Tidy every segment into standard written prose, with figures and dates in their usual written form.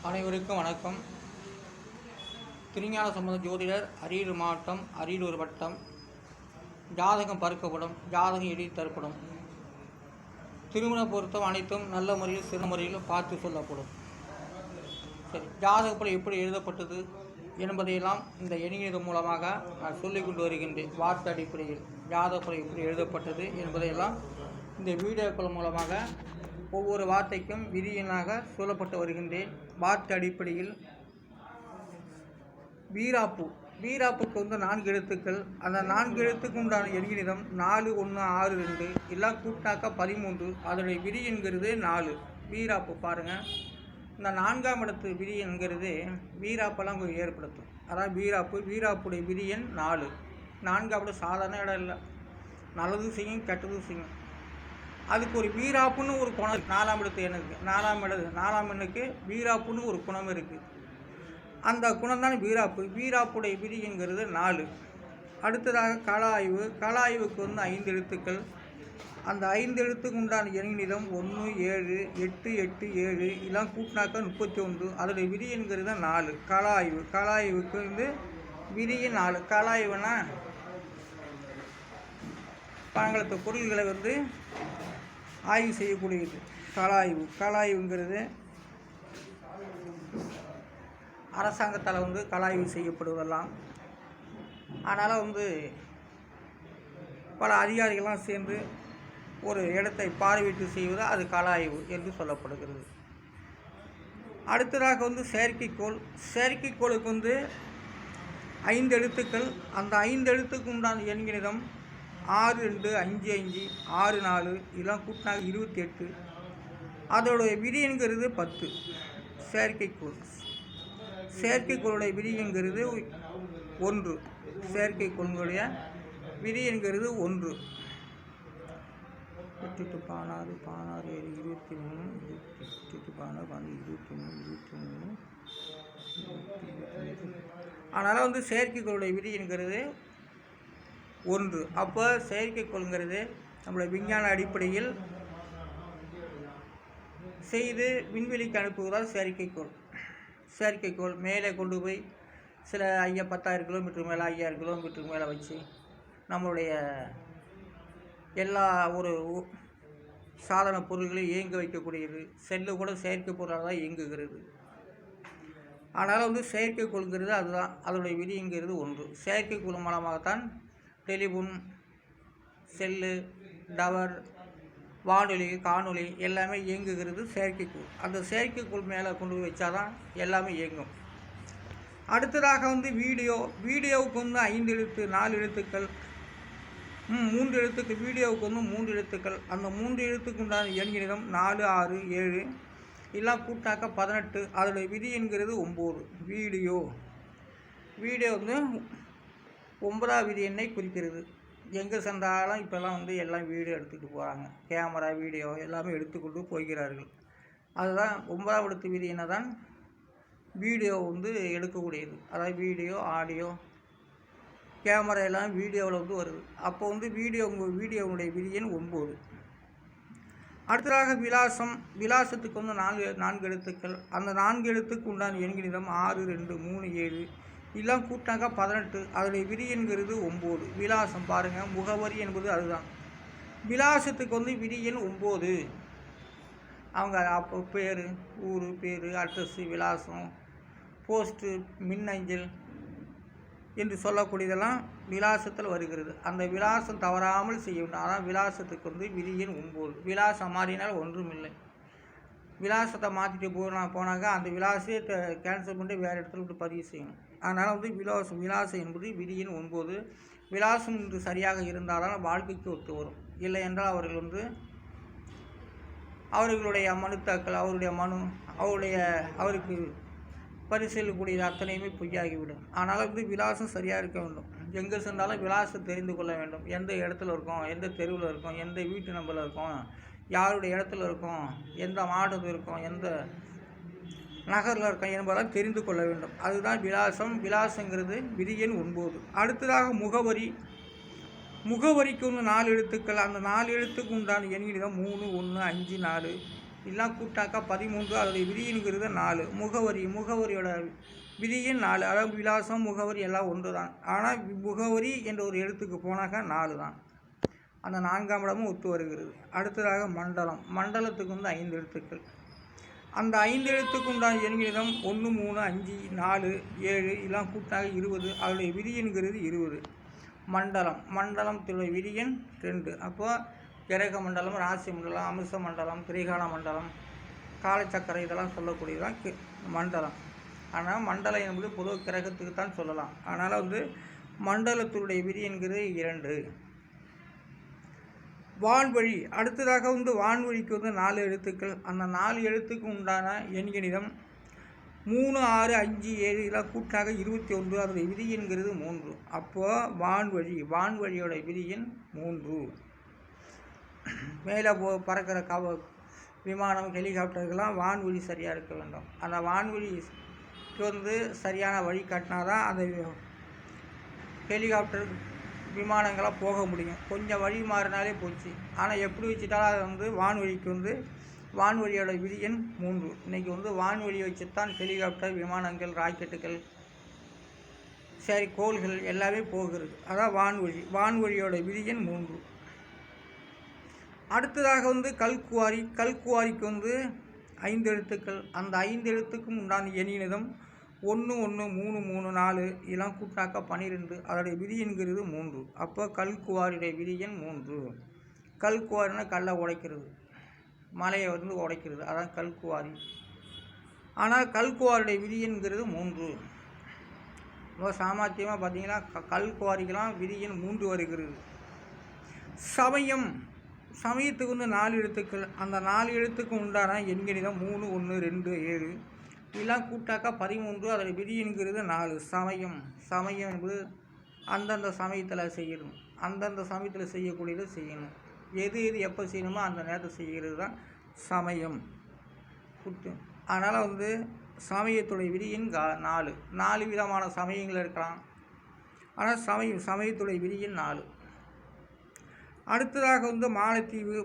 அனைவருக்கும் வணக்கம். திருஞான சம்பந்த ஜோதிடர், அரியலூர் மாவட்டம், அரியலூர் வட்டம். ஜாதகம் பார்க்கப்படும், ஜாதகம் எழுதி தரப்படும். திருமண பொருத்தம் அனைத்தும் நல்ல முறையில் சிறந்த முறையில் பார்த்து சொல்லப்படும். சரி, ஜாதகப்படி எப்படி எழுதப்பட்டது என்பதையெல்லாம் இந்த எண்ணியது மூலமாக நான் சொல்லிக் கொண்டு வருகின்றேன். வார்த்தை அடிப்படையில் ஜாதகப்படி எப்படி எழுதப்பட்டது என்பதையெல்லாம் இந்த வீடியோக்கள் மூலமாக ஒவ்வொரு வார்த்தைக்கும் விதியினாக சொல்லப்பட்டு வருகின்றேன். வார்த்தை அடிப்படையில் வீராப்புக்கு 4 எழுத்துக்கள். அந்த 4 எழுத்துக்கு உண்டான எண்ணிடம் 4, 1, 6, 2 எல்லாம் கூட்டாக்க 13. அதனுடைய விதி என்கிறது 4. வீராப்பு பாருங்கள். இந்த 4ஆம் இடத்து விதி என்கிறது வீராப்பெல்லாம் ஏற்படுத்தும். அதான் வீராப்புடைய விதி எண் 4. 4ஆம் இடம் சாதாரண இடம் இல்லை, நல்லது செய்யும் கெட்டதும் செய்யும். அதுக்கு ஒரு வீராப்புன்னு ஒரு குணம். 4ஆம் இடத்து எண்ணுக்கு 4ஆம் எண்ணுக்கு வீராப்புன்னு ஒரு குணம் இருக்குது. அந்த குணம் தான் வீராப்புடைய விதி என்கிறது 4. அடுத்ததாக கலாய்வுக்கு 5 எழுத்துக்கள். அந்த 5 எழுத்துக்கு உண்டான எண்ணிடம் 1, 7, 8, 8, 7 எல்லாம் கூட்டினாக்க 31. அதோடைய விதி என்கிறது 4. கலாய்வுக்கு விதியை 4. கலாய்வுனா பழங்களத்து பொருள்களை ஆய்வு செய்யக்கூடியது. கலாய்வுங்கிறது அரசாங்கத்தால் கலாய்வு செய்யப்படுவதெல்லாம். அதனால் பல அதிகாரிகள்லாம் சேர்ந்து ஒரு இடத்தை பார்வையிட்டு செய்வது அது கலாய்வு என்று சொல்லப்படுகிறது. அடுத்ததாக செயற்கைக்கோளுக்கு 5 எழுத்துக்கள். அந்த 5 எழுத்துக்கு உண்டான எண்களிடம் 6, 2, 5, 5, 6, 4 இதெல்லாம் கூட்டினாங்க 28. அதோடைய விதி என்கிறது 10. செயற்கைக்கோளுடைய விதி என்கிறது 1. செயற்கைக்கோளுடைய விதி என்கிறது 1. 8, 16, 16, 23, 8, 16, 23, 23. அதனால் செயற்கைக்கோளுடைய விதி என்கிறது 1. அப்போ செயற்கைக்கோளுங்கிறது நம்மளுடைய விஞ்ஞான அடிப்படையில் செய்து விண்வெளிக்கு அனுப்புவதால் செயற்கைக்கோள் மேலே கொண்டு போய் சில 10,000 கிலோமீட்டருக்கு மேலே 5,000 கிலோமீட்டருக்கு மேலே வச்சு நம்மளுடைய எல்லா ஒரு சாதன பொருள்களையும் இயங்க வைக்கக்கூடியது. செல்லு கூட செயற்கை பொருளாக தான் இயங்குகிறது. அதனால் செயற்கைக்கோளுங்கிறது அதுதான். அதனுடைய விதிங்கிறது 1. செயற்கைக்கோள் மூலமாகத்தான் டெலிஃபோன், செல்லு, டவர், வானொலி, காணொலி எல்லாமே இயங்குகிறது செயற்கைக்கோள். அந்த செயற்கைக்கோள் மேலே கொண்டு போய் வச்சாதான் எல்லாமே இயங்கும். அடுத்ததாக வீடியோவுக்கு 5 எழுத்து 4 எழுத்துக்கள். 3 எழுத்துக்கள். வீடியோவுக்கு 3 எழுத்துக்கள். அந்த 3 எழுத்துக்கு உண்டான எண்ணிடம் 4, 6, 7 எல்லாம் கூட்டாக்க 18. அதோடைய விதி என்கிறது 9. வீடியோ 9ஆம் விதி எண்ணை குறிக்கிறது. எங்கே சென்றாலும் இப்போல்லாம் எல்லாம் வீடியோ எடுத்துகிட்டு போகிறாங்க. கேமரா, வீடியோ எல்லாமே எடுத்துக்கொண்டு போகிறார்கள். அதுதான் 9ஆம் இடத்து விதி என்ன தான் வீடியோ எடுக்கக்கூடியது. அதாவது வீடியோ, ஆடியோ, கேமரா எல்லாம் வீடியோவில் வருது. அப்போ வீடியோவுடைய விதி எண் 9. அடுத்ததாக விலாசத்துக்கு 4 எழுத்துக்கள். அந்த 4 எழுத்துக்கு உண்டான எண்களிடம் 6, 2, 3, 7 எல்லாம் கூட்டாங்க 18. அதனுடைய விதி என்கிறது 9. விலாசம் பாருங்கள், முகவரி என்பது அதுதான். விலாசத்துக்கு விதி எண் 9. அவங்க அப்போ பேர், ஊர் பேர், அட்ரஸு, விலாசம், போஸ்ட்டு, மின்னஞ்சல் என்று சொல்லக்கூடியதெல்லாம் விலாசத்தில் வருகிறது. அந்த விலாசம் தவறாமல் செய்ய வேண்டும். அதான் விலாசத்துக்கு விதி எண் 9. விலாசம் மாறினால் ஒன்றும் இல்லை. விலாசத்தை மாற்றிட்டு போனாங்க அந்த விலாசத்தை கேன்சல் பண்ணிட்டு வேறு இடத்துல பதிவு செய்யணும். அதனால் விலாசம் என்பது விதி எண் 9. விலாசம் சரியாக இருந்தால்தான் வாழ்க்கைக்கு ஒத்து வரும். இல்லை என்றால் அவர்கள் அவர்களுடைய மனுத்தாக்கள், அவருக்கு பரிசீலிக்கக்கூடிய அத்தனையுமே பொய்யாகிவிடும். ஆனால் விலாசம் சரியாக இருக்க வேண்டும். எங்கே சென்றாலும் விலாசம் தெரிந்து கொள்ள வேண்டும். எந்த இடத்துல இருக்கோம், எந்த தெருவில் இருக்கோம், எந்த வீட்டு நம்பரில் இருக்கோம், யாருடைய இடத்துல இருக்கோம், எந்த மாவட்டத்தில் இருக்கோம், எந்த நகரில் இருக்கோம் என்பதெல்லாம் தெரிந்து கொள்ள வேண்டும். அதுதான் விலாசங்கிறது விதி எண் 9. அடுத்ததாக முகவரிக்கு 4 எழுத்துக்கள். அந்த 4 எழுத்துக்கு உண்டான எண்களிடம் 3, 1, 5, 4 எல்லாம் கூட்டாக்கா 13, அதோடைய விதிங்கிறது 4. முகவரியோட விதியின் 4, அதாவது விலாசம் முகவரி எல்லாம் ஒன்று தான். ஆனால் முகவரி என்ற ஒரு எழுத்துக்கு போனாக்கா 4 தான். அந்த 4ஆம் இடமும் ஒத்து வருகிறது. அடுத்ததாக மண்டலத்துக்கு வந்து 5 எழுத்துக்கள். அந்த 5 எழுத்துக்கு உண்டான எண்ணிடம் 1, 3, 5, 4, 7 எல்லாம் கூட்டாக 20. அதோடைய விதியென்கிறது 20. மண்டலத்துடைய விதியன் 2. அப்போ கிரக மண்டலம், ராசி மண்டலம், அம்ச மண்டலம், திரிகால மண்டலம், காலச்சக்கரை இதெல்லாம் சொல்லக்கூடியதான் மண்டலம். ஆனால் மண்டலம் என்பது பொது கிரகத்துக்கு தான் சொல்லலாம். அதனால் வந்து மண்டலத்துடைய விதி என்கிறது 2. வான்வழி. அடுத்ததாக வந்து வான்வழிக்கு வந்து 4 எழுத்துக்கள். அந்த 4 எழுத்துக்கு உண்டான எண்கணிதம் 3, 6, 5, 7 இதெல்லாம் கூட்டாக 21. அதோடைய விதி என்கிறது 3. அப்போது வான்வழியோட விதி எண் 3. மேலே பறக்கிற விமானம், ஹெலிகாப்டர்கள்லாம் வான்வழி சரியாக இருக்க வேண்டும். அந்த வான்வழிக்கு வந்து சரியான வழி காட்டினாதான் அந்த ஹெலிகாப்டர் விமானங்களாக போக முடியும். கொஞ்சம் வழி மாறினாலே போச்சு. ஆனால் எப்படி வச்சுட்டாலும் அது வந்து வான்வழிக்கு வந்து வான்வழியோட விதி எண் 3. இன்றைக்கி வந்து வான்வழி வச்சுத்தான் ஹெலிகாப்டர், விமானங்கள், ராக்கெட்டுகள், கோள்கள் எல்லாமே போகிறது. அதான் வான்வழியோட விதி எண் 3. அடுத்ததாக வந்து கல்குவாரிக்கு வந்து 5 எழுத்துக்கள். அந்த 5 எழுத்துக்கும் உண்டான எண்ணிடம் 1, 1, 3, 3, 4 இதெல்லாம் கூட்டாக்கா 12. அதோடைய விதி என்கிறது 3. அப்போ கல்குவாரியுடைய விதி எண் 3. கல்குவாரினா கல்லை உடைக்கிறது, மலையை வந்து உடைக்கிறது, அதான் கல்குவாரி. ஆனால் கல்குவாரியுடைய விதி என்கிறது 3. ரொம்ப சாமர்த்தியமாக பார்த்தீங்கன்னா கல்குவாரிக்கெல்லாம் விதி எண் 3 வருகிறது. சமயத்துக்கு வந்து 4 எழுத்துக்கள். அந்த 4 எழுத்துக்கு உண்டான எண்கணிதம் 3, 1, 2, 7 இதெல்லாம் கூட்டாக்கா 13. அதோட விதி என்கிறது 4. சமயம் என்பது அந்தந்த சமயத்தில் செய்யணும். அந்தந்த சமயத்தில் செய்யக்கூடியதை செய்யணும். எது எப்போ செய்யணுமோ அந்த நேரத்தை செய்கிறது தான் சமயம். அதனால் வந்து சமயத்துடைய விதி எண் 4. 4 விதமான சமயங்கள் இருக்கலாம். ஆனால் சமயத்துடைய விதி எண் 4. அடுத்ததாக வந்து மாலத்தீவுக்கு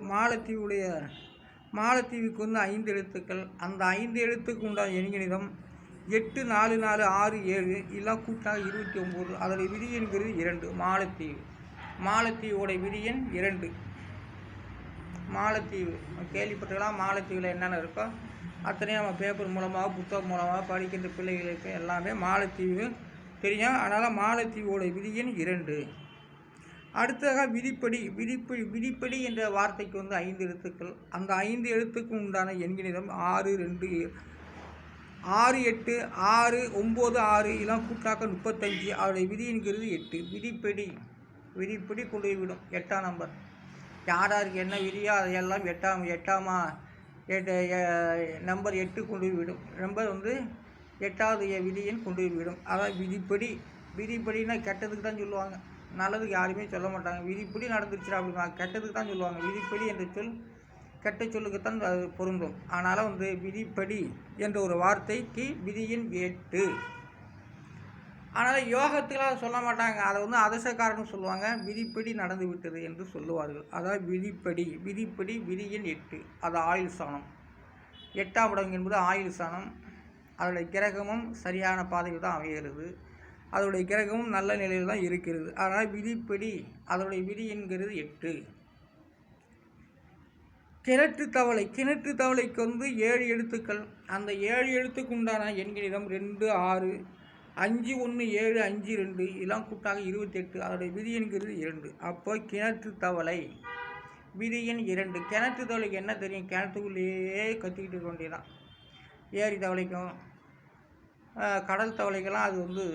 வந்து 5 எழுத்துக்கள். அந்த 5 எழுத்துக்கு உண்டான எண்கணிதம் 8, 4, 4, 6, 7 இதெல்லாம் கூட்டாக 29. அதோடைய விதி என்கிறது 2. மாலத்தீவோடைய விதி எண் 2. மாலத்தீவு கேள்விப்பட்டிருக்கலாம். மாலத்தீவில் என்னென்ன இருக்கோ அத்தனையும் நம்ம பேப்பர் மூலமாக, புத்தகம் மூலமாக படிக்கின்ற பிள்ளைகளுக்கு எல்லாமே மாலத்தீவு தெரியும். அதனால் மாலத்தீவோடைய விதி எண் 2. அடுத்ததாக விதிப்படி என்ற வார்த்தைக்கு வந்து 5 எழுத்துக்கள். அந்த 5 எழுத்துக்கு உண்டான எண்கணிதம் 6, 2, 6, 8, 6, 9, 6 இதெல்லாம் கூட்டாக்க 35. அதோடைய விதி என்கிறது 8. விதிப்படி கொண்டு போய்விடும் 8ஆம் நம்பர். யாருக்கு என்ன விதியோ அதையெல்லாம் 8ஆம் நம்பர் 8 கொண்டு போய்விடும். நம்பர் வந்து 8வது விதி எண் கொண்டு போய்விடும். அதாவது விதிப்படினா கெட்டதுக்கு தான் சொல்லுவாங்க, நல்லதுக்கு யாருமே சொல்ல மாட்டாங்க. விதிப்படி நடந்துருச்சு அப்படின்னா கெட்டதுக்கு தான் சொல்லுவாங்க. விதிப்படி என்ற சொல் கெட்ட சொல்லுக்குத்தான் அது பொருந்தும். அதனால் வந்து விதிப்படி என்ற ஒரு வார்த்தைக்கு விதி எண் 8. அதனால் யோகத்துக்கெல்லாம் சொல்ல மாட்டாங்க. அதை வந்து அதசக்காரன்னு சொல்லுவாங்க. விதிப்படி நடந்து விட்டது என்று சொல்லுவார்கள். அதாவது விதிப்படி விதி எண் 8. அது ஆயுள் ஸ்தானம். 8ஆம் இடம் என்பது ஆயுள் ஸ்தானம். அதோடைய கிரகமும் சரியான பாதையில் தான் அமைகிறது. அதோடைய கிரகமும் நல்ல நிலையில் தான் இருக்கிறது. அதனால் விதிப்படி அதோடைய விதி என்கிறது 8. கிணற்று தவளைக்கு வந்து 7 எழுத்துக்கள். அந்த 7 எழுத்துக்கு உண்டான எண்கணிதம் 2, 6, 5, 1, 7, 5, 2 இதெல்லாம் கூட்டாக 28. அதோடைய விதி என்கிறது 2. அப்போ கிணற்று தவளை விதி எண் 2. கிணற்று தவளைக்கு என்ன தெரியும்? கிணத்துக்குள்ளேயே கத்திக்கிட்டு இருக்க வேண்டியதான். ஏரி தவளைக்கும் கடல் தவளைக்கெல்லாம் அது வந்து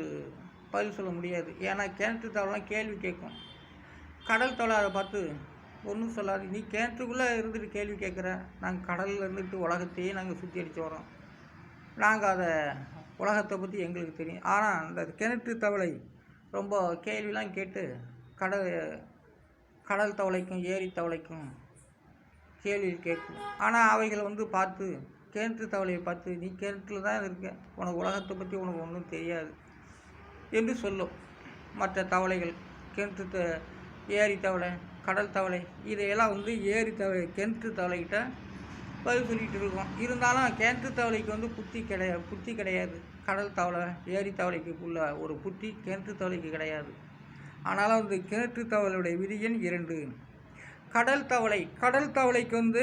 பதில் சொல்ல முடியாது. ஏன்னா கிணற்று தவளைலாம் கேள்வி கேட்கும். கடல் தவளை அதை பார்த்து ஒன்றும் சொல்லாது. நீ கிணற்றுக்குள்ளே இருந்துட்டு கேள்வி கேட்குற, நாங்கள் கடலில் இருந்துட்டு உலகத்தையே நாங்கள் சுற்றி அடித்து வரோம், நாங்கள் அதை உலகத்தை பற்றி எங்களுக்கு தெரியும். ஆனால் அந்த கிணற்று தவளை ரொம்ப கேள்விலாம் கேட்டு கடல் தவளைக்கும் ஏரி தவளைக்கும் கேள்வி கேட்கும். ஆனால் அவைகளை வந்து பார்த்து கிணற்று தவளையை பார்த்து நீ கிணற்றுல தான் இருக்க, உனக்கு உலகத்தை பற்றி உனக்கு ஒன்றும் தெரியாது என்று சொல்லும். மற்ற தவளைகள் ஏரி தவளை, கடல் தவளை இதையெல்லாம் வந்து கிணற்று தவளைக்கிட்ட பதில் சொல்லிகிட்டு இருக்கோம். இருந்தாலும் கிணற்று தவளைக்கு வந்து புத்தி கிடையாது. கடல் தவளை, ஏரி தவளைக்கு உள்ள ஒரு புத்தி கிணற்று தவளைக்கு கிடையாது. ஆனாலும் வந்து கிணற்று தவளையுடைய விதி எண் 2. கடல் தவளைக்கு வந்து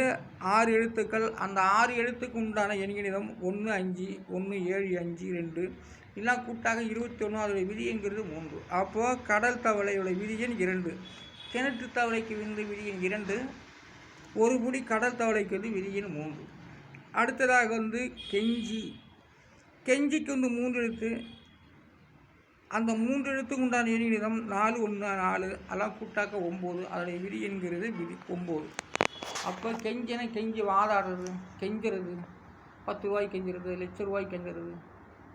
6 எழுத்துக்கள். அந்த 6 எழுத்துக்கு உண்டான எண்கணிதம் 1 5 1 7 5 2 எல்லாம் கூட்டாக 21. அதோடைய விதி என்கிறது 3. அப்போது கடல் தவளையுடைய விதி எண் 2. கிணற்று தவளைக்கு வந்து விதி எண் 2. ஒரு புடி கடல் தவளைக்கு வந்து விதி எண் 3. அடுத்ததாக வந்து கெஞ்சிக்கு வந்து 3 எழுத்து. அந்த 3 எழுத்துக்கு உண்டான எண்கணிதம் 4 1 4 எல்லாம் கூட்டாக்க 9. அதோடைய விதி என்கிறது விதி 9. அப்போ கெஞ்சி வாதாடுறது, கெஞ்சுறது, 10 ரூபாய்க்கு கெஞ்சுறது, லட்ச ரூபாய்க்கு கெஞ்சுறது,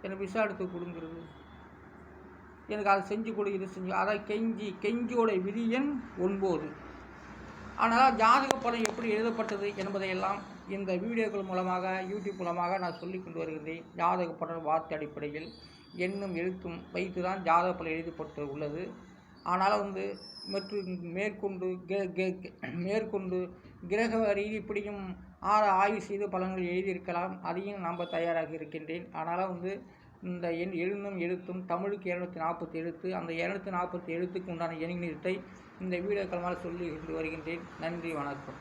எனக்கு விசா எடுத்து கொடுங்கிறது, எனக்கு அதை செஞ்சு கொடு, இது செஞ்சு, அதான் கெஞ்சியோட விதி எண் 9. ஆனால் ஜாதக பலன் எப்படி எழுதப்பட்டது என்பதையெல்லாம் இந்த வீடியோக்கள் மூலமாக, யூடியூப் மூலமாக நான் சொல்லி கொண்டு வருகின்றேன். ஜாதக பலன் வார்த்தை அடிப்படையில் எண்ணும் எழுத்தும் வைத்து தான் ஜாதக பலன் எழுதப்பட்டு உள்ளது. ஆனாலும் வந்து மேற்கொண்டு கிரக ரீதி இப்படியும் ஆய்வு செய்து பலன்கள் எழுதியிருக்கலாம். அதையும் நம்ப தயாராக இருக்கின்றேன். ஆனாலும் வந்து இந்த எண்ணும் எழுத்தும் தமிழுக்கு 240 எழுத்து. அந்த 240 எழுத்துக்கு உண்டான எண்ணியத்தை இந்த வீடியோக்கள் மேலே சொல்லி கொண்டு வருகின்றேன். நன்றி, வணக்கம்.